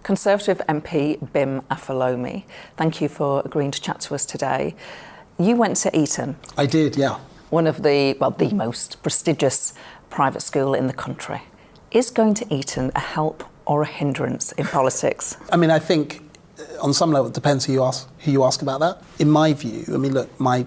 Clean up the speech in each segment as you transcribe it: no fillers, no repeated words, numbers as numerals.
Conservative MP Bim Afolomi, thank you for agreeing to chat to us today. You went to Eton. I did, yeah. One of the most prestigious private school in the country. Is going to Eton a help or a hindrance in politics? I mean, I think on some level it depends who you ask about that. In my view, I mean, look, my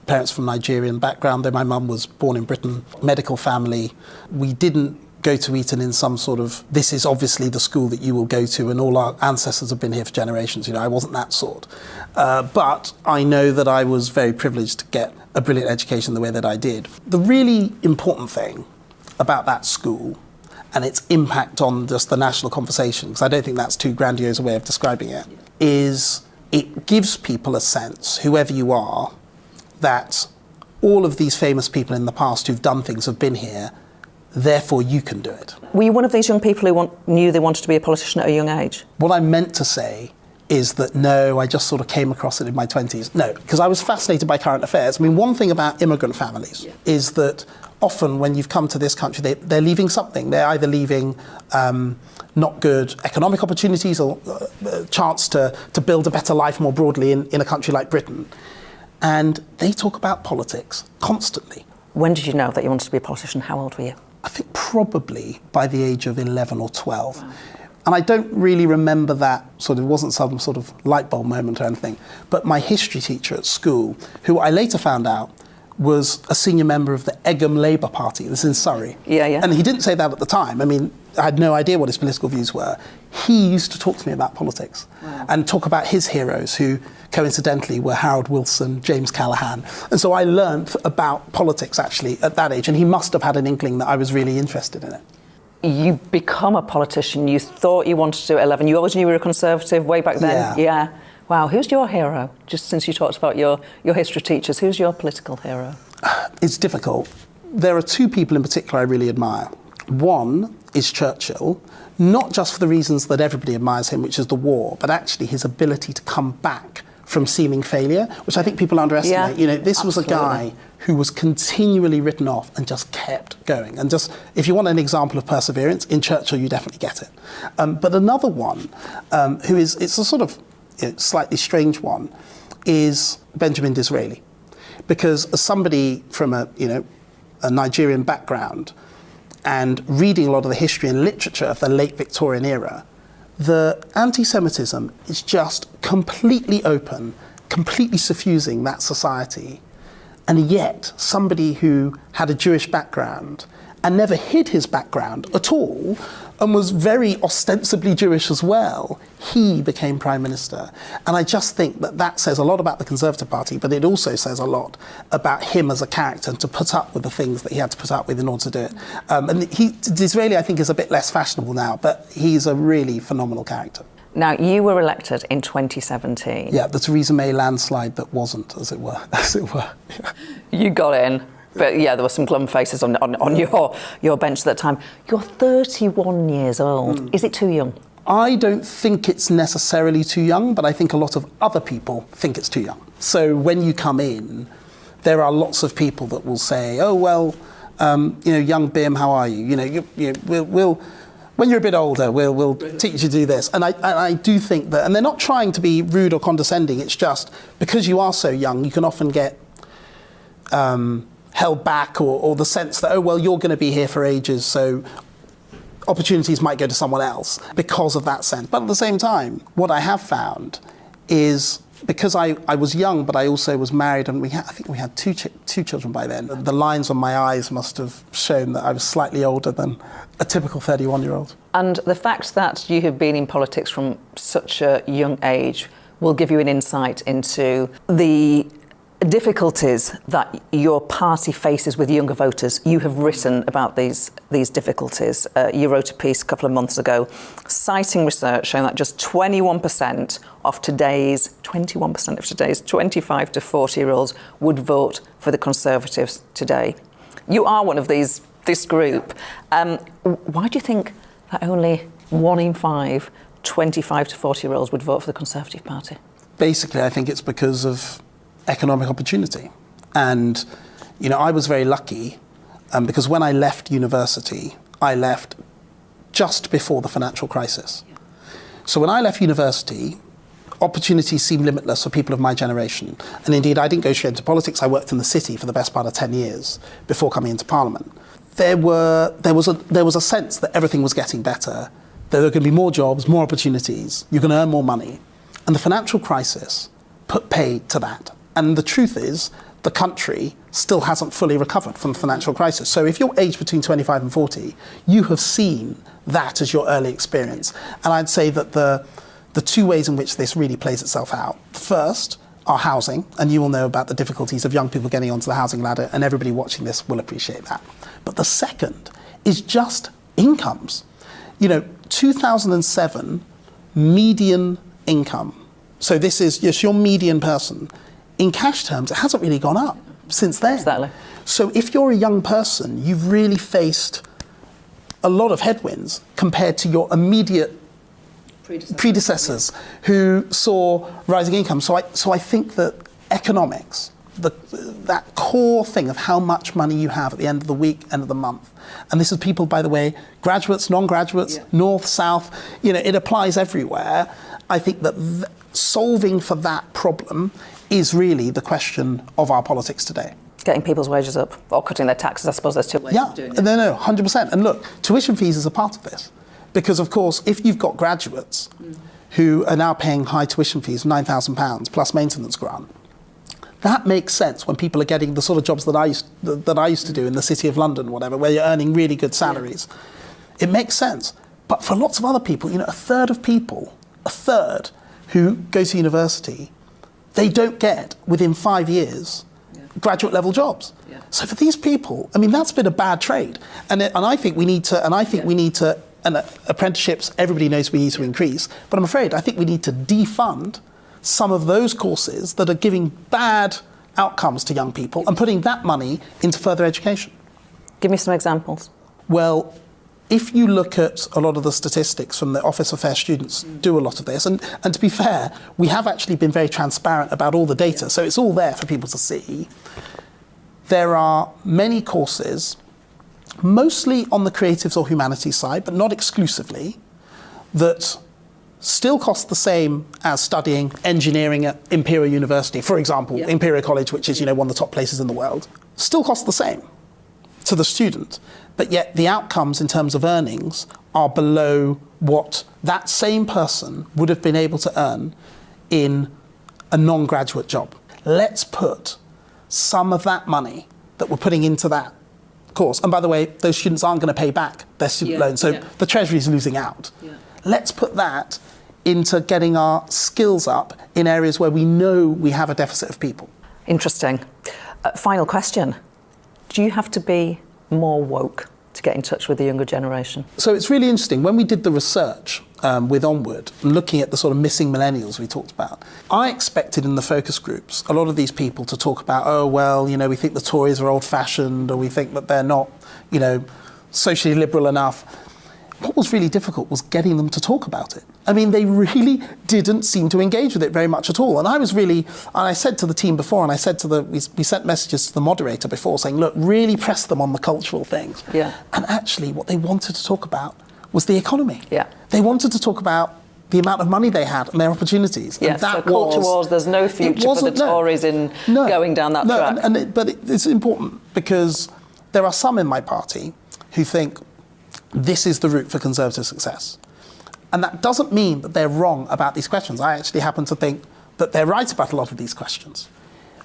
parents from Nigerian background, though my mum was born in Britain, medical family. We didn't go to Eton in some sort of, this is obviously the school that you will go to and all our ancestors have been here for generations. You know, I wasn't that sort. But I know that I was very privileged to get a brilliant education the way that I did. The really important thing about that school and its impact on just the national conversation, because I don't think that's too grandiose a way of describing it, is it gives people a sense, whoever you are, that all of these famous people in the past who've done things have been here, therefore you can do it. Were you one of these young people who knew they wanted to be a politician at a young age? What I meant to say is that no, I just sort of came across it in my 20s. No, because I was fascinated by current affairs. I mean, one thing about immigrant families is that often when you've come to this country, they're leaving something. They're either leaving not good economic opportunities or a chance to build a better life more broadly in a country like Britain. And they talk about politics constantly. When did you know that you wanted to be a politician? How old were you? I think probably by the age of 11 or 12. Wow. And I don't really remember that it wasn't some sort of light bulb moment or anything, but my history teacher at school, who I later found out was a senior member of the Egham Labour Party, this is in Surrey. Yeah. And he didn't say that at the time. I mean, I had no idea what his political views were. He used to talk to me about politics and talk about his heroes, who coincidentally were Harold Wilson, James Callaghan. And so I learned about politics actually at that age, and he must have had an inkling that I was really interested in it. You become a politician, you thought you wanted to do it at 11. You always knew you were a Conservative way back then? Yeah. Wow, who's your hero? Just since you talked about your history teachers, who's your political hero? It's difficult. There are two people in particular I really admire. One is Churchill, not just for the reasons that everybody admires him, which is the war, but actually his ability to come back from seeming failure, which I think people underestimate. You know, this was a guy who was continually written off and just kept going. And just, if you want an example of perseverance, in Churchill you definitely get it. But another one, who is, it's a sort of slightly strange one, is Benjamin Disraeli. Because as somebody from a Nigerian background and reading a lot of the history and literature of the late Victorian era, the anti-Semitism is just completely open, completely suffusing that society. And yet, somebody who had a Jewish background and never hid his background at all, and was very ostensibly Jewish as well, he became Prime Minister. And I just think that says a lot about the Conservative Party, but it also says a lot about him as a character and to put up with the things that he had to put up with in order to do it. And Disraeli, I think, is a bit less fashionable now, but he's a really phenomenal character. Now, you were elected in 2017. Yeah, the Theresa May landslide that wasn't, as it were. You got in. But yeah, there were some glum faces on your bench at that time. You're 31 years old. Is it too young? I don't think it's necessarily too young, but I think a lot of other people think it's too young. So when you come in, there are lots of people that will say, oh, well, young Bim, how are you? We'll when you're a bit older, we'll teach you to do this. And I do think that, and they're not trying to be rude or condescending, it's just because you are so young, you can often get held back or the sense that, oh, well, you're going to be here for ages, so opportunities might go to someone else because of that sense. But at the same time, what I have found is, because I was young, but I also was married, and I think we had two children by then. The lines on my eyes must have shown that I was slightly older than a typical 31-year-old. And the fact that you have been in politics from such a young age will give you an insight into the difficulties that your party faces with younger voters. You have written about these difficulties. You wrote a piece a couple of months ago citing research showing that just 21% of today's 25 to 40-year-olds would vote for the Conservatives today. You are one of this group. Why do you think that only 1 in 5 25 to 40-year-olds would vote for the Conservative Party? Basically, I think it's because of economic opportunity. And, I was very lucky because when I left university, I left just before the financial crisis. So when I left university, opportunities seemed limitless for people of my generation. And indeed, I didn't go straight into politics. I worked in the city for the best part of 10 years before coming into Parliament. There was a sense that everything was getting better. There were going to be more jobs, more opportunities. You're going to earn more money. And the financial crisis put paid to that. And the truth is, the country still hasn't fully recovered from the financial crisis. So if you're aged between 25 and 40, you have seen that as your early experience. And I'd say that the two ways in which this really plays itself out. The first are housing, and you will know about the difficulties of young people getting onto the housing ladder, and everybody watching this will appreciate that. But the second is just incomes. 2007 median income. So this is just your median person. In cash terms, it hasn't really gone up since then. Exactly. So if you're a young person, you've really faced a lot of headwinds compared to your immediate predecessors who saw rising income. So I think that economics, that core thing of how much money you have at the end of the week, end of the month, and this is people, by the way, graduates, non-graduates, north, south, it applies everywhere. I think that solving for that problem is really the question of our politics today. Getting people's wages up or cutting their taxes, I suppose there's two ways of doing it. No, 100%. And look, tuition fees is a part of this. Because, of course, if you've got graduates who are now paying high tuition fees, £9,000 plus maintenance grant, that makes sense when people are getting the sort of jobs that I used to do in the City of London, whatever, where you're earning really good salaries. It makes sense. But for lots of other people, a third of people, who go to university, they don't get, within 5 years, graduate level jobs. So for these people, that's been a bad trade. And I think we need to, and apprenticeships, everybody knows we need to increase, but I think we need to defund some of those courses that are giving bad outcomes to young people and putting that money into further education. Give me some examples. Well, if you look at a lot of the statistics from the Office of Fair Students do a lot of this, and to be fair, we have actually been very transparent about all the data, so it's all there for people to see. There are many courses, mostly on the creatives or humanities side, but not exclusively, that still cost the same as studying engineering at Imperial University, for example, Imperial College, which is one of the top places in the world, still cost the same to the student, but yet the outcomes in terms of earnings are below what that same person would have been able to earn in a non-graduate job. Let's put some of that money that we're putting into that course, and by the way, those students aren't going to pay back their student loans, so the Treasury is losing out. Let's put that into getting our skills up in areas where we know we have a deficit of people. Interesting. Final question. Do you have to be more woke to get in touch with the younger generation? So it's really interesting. When we did the research with Onward, looking at the sort of missing millennials we talked about, I expected in the focus groups a lot of these people to talk about, we think the Tories are old-fashioned, or we think that they're not, socially liberal enough. What was really difficult was getting them to talk about it. They really didn't seem to engage with it very much at all. And I said to the team before, and I said we sent messages to the moderator before saying, look, really press them on the cultural things. And actually what they wanted to talk about was the economy. They wanted to talk about the amount of money they had and their opportunities. Yes, so culture wars, there's no future for the Tories in going down that track. But it's important because there are some in my party who think this is the route for Conservative success. And that doesn't mean that they're wrong about these questions. I actually happen to think that they're right about a lot of these questions.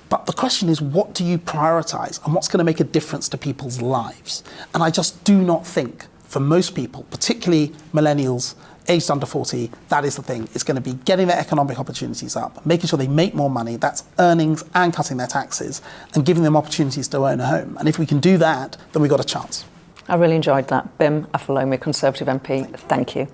But the question is, what do you prioritise and what's going to make a difference to people's lives? And I just do not think, for most people, particularly millennials, aged under 40, that is the thing. It's going to be getting their economic opportunities up, making sure they make more money, that's earnings and cutting their taxes, and giving them opportunities to own a home. And if we can do that, then we've got a chance. I really enjoyed that. Bim Afolomi, Conservative MP, thank you.